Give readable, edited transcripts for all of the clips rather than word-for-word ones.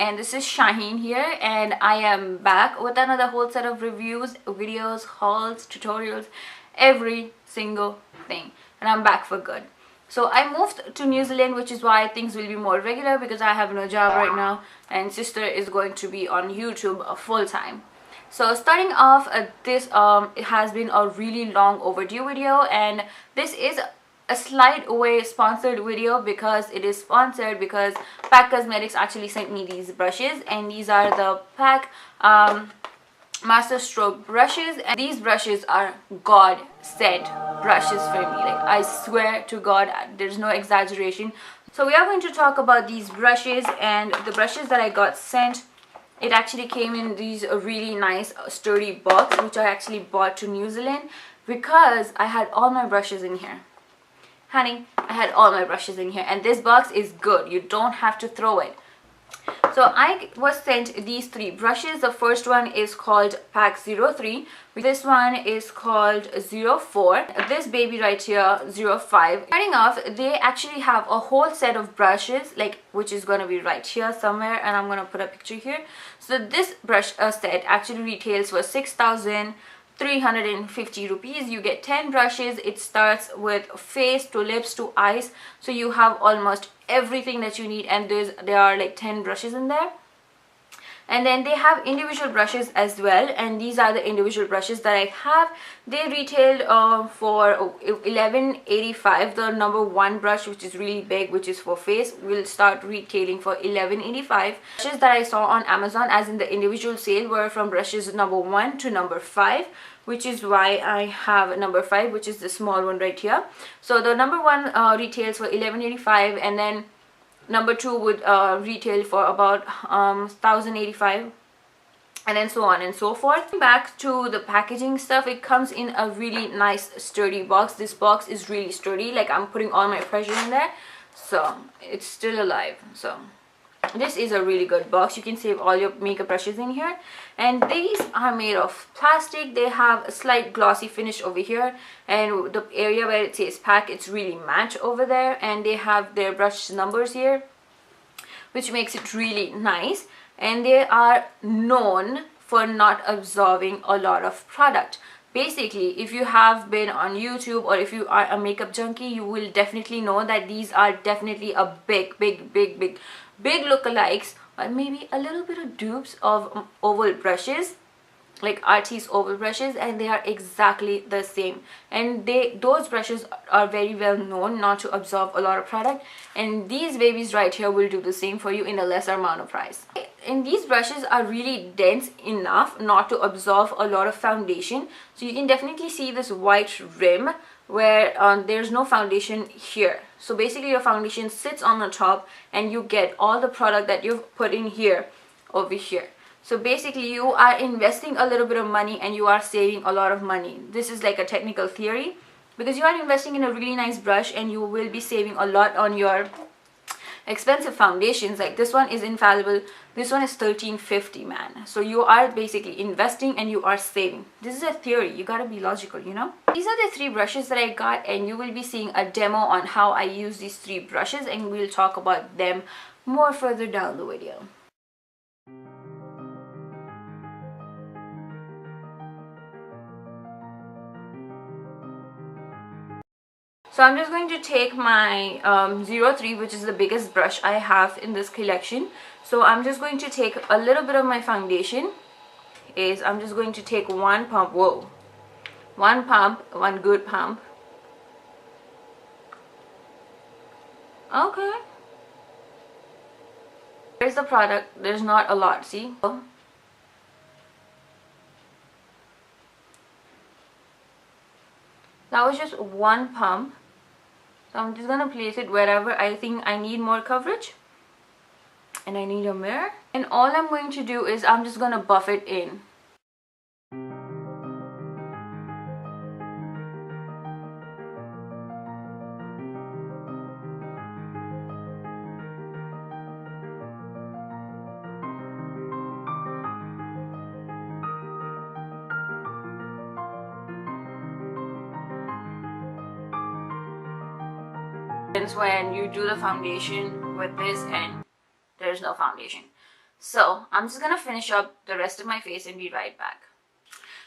and this is Shaheen here, and I am back with another whole set of reviews, videos, hauls, tutorials, every single thing, and I'm back for good. So I moved to New Zealand, which is why things will be more regular because I have no job right now and sister is going to be on YouTube full time. So starting off, this it has been a really long overdue video, and this is a slight away sponsored video because it is sponsored because PAC Cosmetics actually sent me these brushes, and these are the PAC master stroke brushes, and these brushes are god sent brushes for me. Like, I swear to god, there's no exaggeration. So we are going to talk about these brushes and the brushes that I got sent. It actually came in these really nice sturdy box, which I actually bought to New Zealand because I had all my brushes in here. Honey, I had all my brushes in here, and this box is good. You don't have to throw it. So I was sent these three brushes. The first one is called PAC 03. This one is called 04. This baby right here, 05. Starting off, they actually have a whole set of brushes, like, which is going to be right here somewhere, and I'm going to put a picture here. So this brush set actually retails for 6,350 rupees. You get 10 brushes. It starts with face to lips to eyes, so you have almost everything that you need, and there are like 10 brushes in there. And then they have individual brushes as well, and these are the individual brushes that I have. They retailed for 11.85. The number one brush, which is really big, which is for face, will start retailing for 11.85. Brushes that I saw on Amazon as in the individual sale were from brushes number 1 to number 5, which is why I have number 5, which is the small one right here. So the number 1 retails for 11.85, and then number 2 would retail for about 1,085, and then so on and so forth. Back to the packaging stuff, it comes in a really nice sturdy box. This box is really sturdy, like I'm putting all my pressure in there, so it's still alive. So this is a really good box. You can save all your makeup brushes in here, and these are made of plastic. They have a slight glossy finish over here, and the area where it says PAC, it's really matte over there, and they have their brush numbers here, which makes it really nice. And they are known for not absorbing a lot of product. Basically, if you have been on YouTube or if you are a makeup junkie, you will definitely know that these are definitely a big lookalikes, or maybe a little bit of dupes of oval brushes, like Artie's oval brushes, and they are exactly the same. And those brushes are very well known not to absorb a lot of product, and these babies right here will do the same for you in a lesser amount of price. And these brushes are really dense enough not to absorb a lot of foundation, so you can definitely see this white rim where there's no foundation here. So basically your foundation sits on the top and you get all the product that you've put in here over here. So basically you are investing a little bit of money and you are saving a lot of money. This is like a technical theory, because you are investing in a really nice brush and you will be saving a lot on your expensive foundations. Like this one is infallible, this one is 1350, man. So you are basically investing and you are saving. This is a theory, you gotta be logical, you know. These are the three brushes that I got, and you will be seeing a demo on how I use these three brushes, and we'll talk about them more further down the video. So I'm just going to take my 03, which is the biggest brush I have in this collection. So I'm just going to take a little bit of my foundation. I'm just going to take one pump. Whoa. One good pump. Okay. Here's the product. There's not a lot, see? That was just one pump. So I'm just gonna place it wherever I think I need more coverage, and I need a mirror, and all I'm going to do is I'm just gonna buff it in. When you do the foundation with this and there's no foundation. So I'm just gonna finish up the rest of my face and be right back.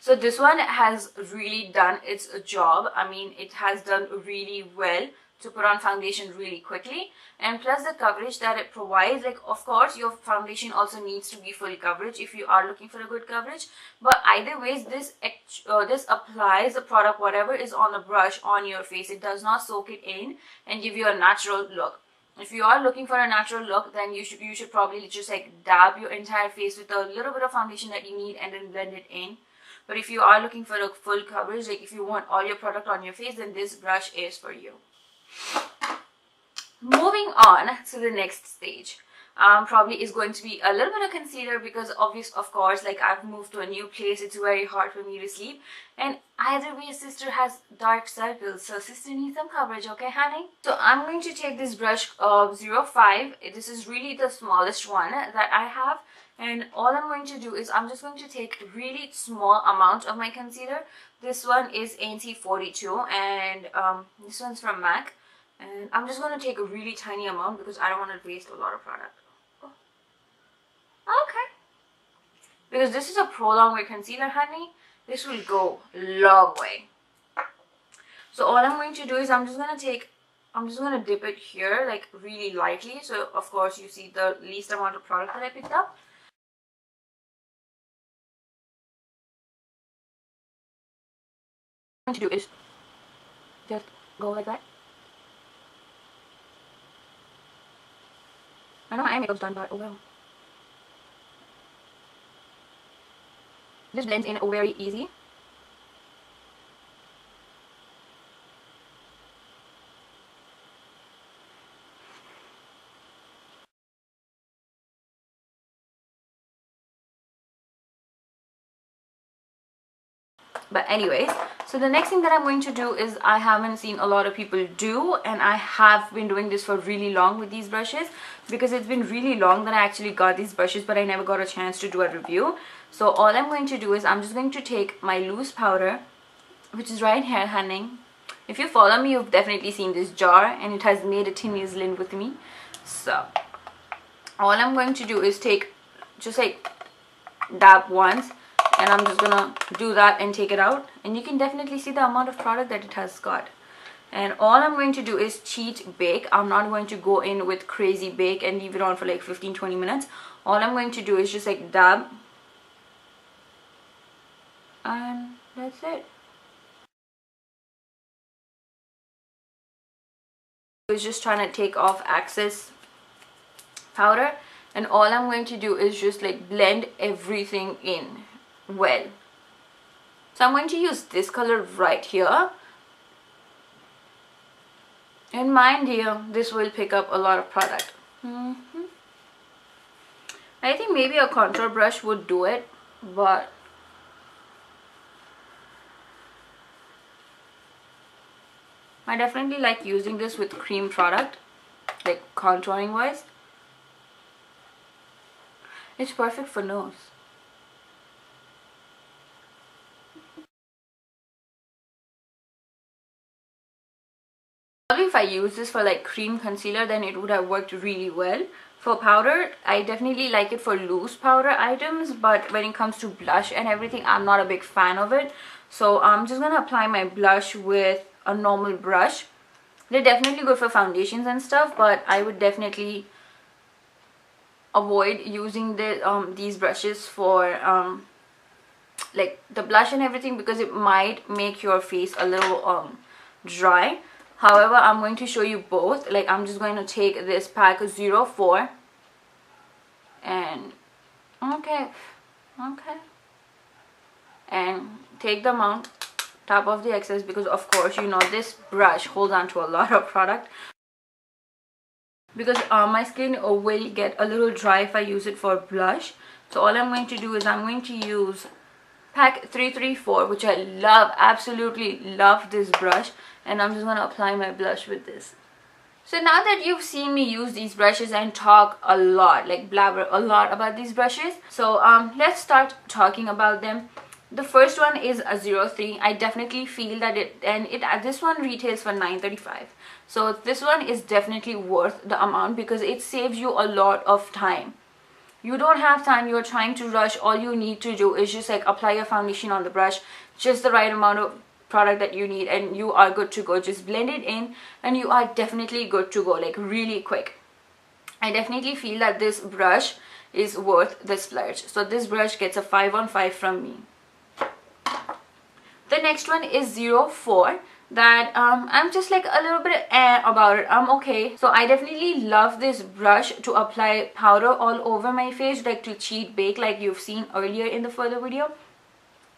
So this one has really done its job. I mean, it has done really well to put on foundation really quickly, and plus the coverage that it provides, like of course your foundation also needs to be full coverage if you are looking for a good coverage, but either ways this applies the product, whatever is on the brush, on your face. It does not soak it in and give you a natural look. If you are looking for a natural look, then you should probably just like dab your entire face with a little bit of foundation that you need and then blend it in. But if you are looking for a full coverage, like if you want all your product on your face, then this brush is for you. Moving on to the next stage, probably is going to be a little bit of concealer, because of course, like I've moved to a new place. It's very hard for me to sleep, and either way sister has dark circles, so sister needs some coverage, okay honey? So I'm going to take this brush 05. This is really the smallest one that I have, and all I'm going to do is I'm just going to take a really small amount of my concealer. This one is NC42, and this one's from MAC. And I'm just going to take a really tiny amount because I don't want to waste a lot of product. Oh. Okay. Because this is a Pro Longwear concealer, honey. This will go a long way. So all I'm going to do is I'm just going to dip it here like really lightly. So of course you see the least amount of product that I picked up. What I'm going to do is just go like that. I know my eye makeup's done, but oh well. This blends in very easy. But anyways, so the next thing that I'm going to do is, I haven't seen a lot of people do, and I have been doing this for really long with these brushes, because it's been really long that I actually got these brushes, but I never got a chance to do a review. So all I'm going to do is I'm just going to take my loose powder, which is right here, honey. If you follow me, you've definitely seen this jar, and it has made a tiniest lint with me. So all I'm going to do is take, just like dab once, and I'm just gonna do that and take it out, and you can definitely see the amount of product that it has got. And all I'm going to do is cheat bake. I'm not going to go in with crazy bake and leave it on for like 15-20 minutes. All I'm going to do is just like dab, and that's it. I was just trying to take off excess powder, and all I'm going to do is just like blend everything in well. So I'm going to use this color right here, and mind you, this will pick up a lot of product. I think maybe a contour brush would do it, but I definitely like using this with cream product, like contouring wise. It's perfect for nose. Probably if I use this for like cream concealer, then it would have worked really well. For powder, I definitely like it for loose powder items, but when it comes to blush and everything, I'm not a big fan of it. So I'm just gonna apply my blush with a normal brush. They're definitely good for foundations and stuff, but I would definitely avoid using these brushes for like the blush and everything, because it might make your face a little dry. However, I'm going to show you both. Like, I'm just going to take this PAC 04 and okay, and take the amount, top off the excess, because of course you know this brush holds on to a lot of product, because my skin will get a little dry if I use it for blush. So all I'm going to do is I'm going to use PAC 334, which I love, absolutely love this brush, and I'm just going to apply my blush with this. So now that you've seen me use these brushes and talk a lot, like blabber a lot about these brushes, so let's start talking about them. The first one is a 03. I definitely feel that this one retails for $9.35. So this one is definitely worth the amount, because it saves you a lot of time. you don't have time, you're trying to rush, all you need to do is just like apply your foundation on the brush, just the right amount of product that you need, and you are good to go. Just blend it in and you are definitely good to go, like really quick. I definitely feel that this brush is worth the splurge. So this brush gets a 5 on 5 from me. The next one is 04, that I'm just like a little bit about it. I'm okay. So I definitely love this brush to apply powder all over my face, like to cheat bake, like you've seen earlier in the further video.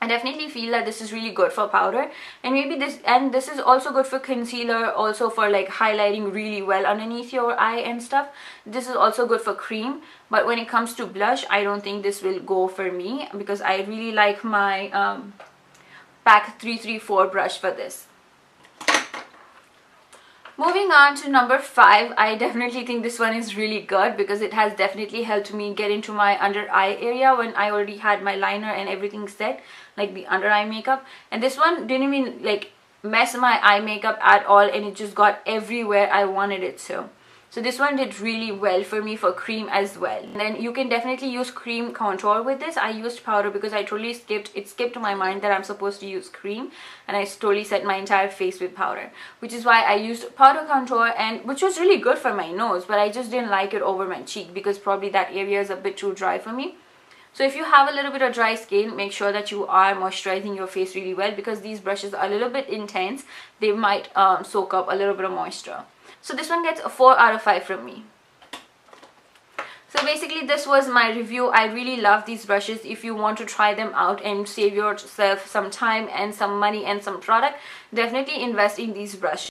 I definitely feel that this is really good for powder, and maybe this is also good for concealer, also for like highlighting really well underneath your eye and stuff. This is also good for cream, but when it comes to blush, I don't think this will go for me, because I really like my PAC 334 brush for this. Moving on to number 5, I definitely think this one is really good because it has definitely helped me get into my under eye area when I already had my liner and everything set, like the under eye makeup. And this one didn't even like mess my eye makeup at all, and it just got everywhere I wanted it to. So this one did really well for me for cream as well. And then you can definitely use cream contour with this. I used powder because I totally skipped my mind that I'm supposed to use cream, and I totally set my entire face with powder, which is why I used powder contour, and which was really good for my nose, but I just didn't like it over my cheek because probably that area is a bit too dry for me. So if you have a little bit of dry skin, make sure that you are moisturizing your face really well, because these brushes are a little bit intense. They might soak up a little bit of moisture. So this one gets a 4 out of 5 from me. So basically this was my review. I really love these brushes. If you want to try them out and save yourself some time and some money and some product, definitely invest in these brushes.